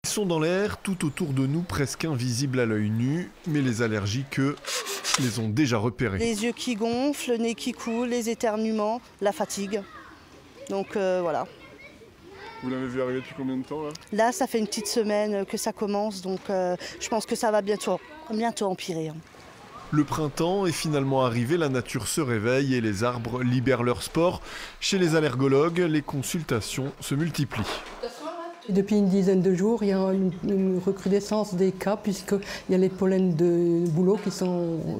Ils sont dans l'air tout autour de nous, presque invisibles à l'œil nu, mais les allergiques, eux, les ont déjà repérés. Les yeux qui gonflent, le nez qui coule, les éternuements, la fatigue. Donc voilà. Vous l'avez vu arriver depuis combien de temps là? Là, ça fait une petite semaine que ça commence, donc je pense que ça va bientôt empirer. Le printemps est finalement arrivé, la nature se réveille et les arbres libèrent leurs spores. Chez les allergologues, les consultations se multiplient. Depuis une dizaine de jours, il y a une recrudescence des cas puisqu'il y a les pollens de bouleau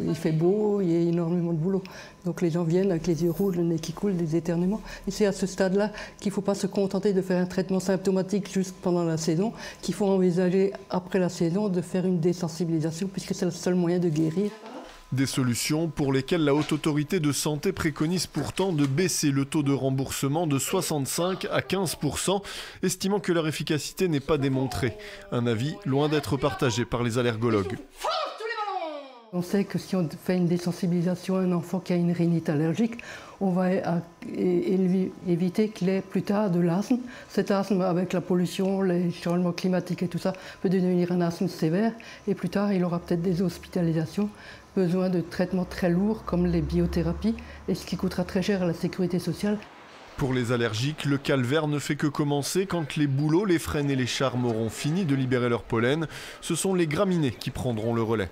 il fait beau, il y a énormément de bouleau. Donc les gens viennent avec les yeux rouges, le nez qui coule, des éternuements. Et c'est à ce stade-là qu'il ne faut pas se contenter de faire un traitement symptomatique juste pendant la saison, qu'il faut envisager après la saison de faire une désensibilisation puisque c'est le seul moyen de guérir. Des solutions pour lesquelles la Haute Autorité de Santé préconise pourtant de baisser le taux de remboursement de 65 à 15%, estimant que leur efficacité n'est pas démontrée. Un avis loin d'être partagé par les allergologues. On sait que si on fait une désensibilisation à un enfant qui a une rhinite allergique, on va éviter qu'il ait plus tard de l'asthme. Cet asthme, avec la pollution, les changements climatiques et tout ça, peut devenir un asthme sévère. Et plus tard, il aura peut-être des hospitalisations, besoin de traitements très lourds comme les biothérapies, et ce qui coûtera très cher à la sécurité sociale. Pour les allergiques, le calvaire ne fait que commencer quand les bouleaux, les frênes et les charmes auront fini de libérer leur pollen. Ce sont les graminées qui prendront le relais.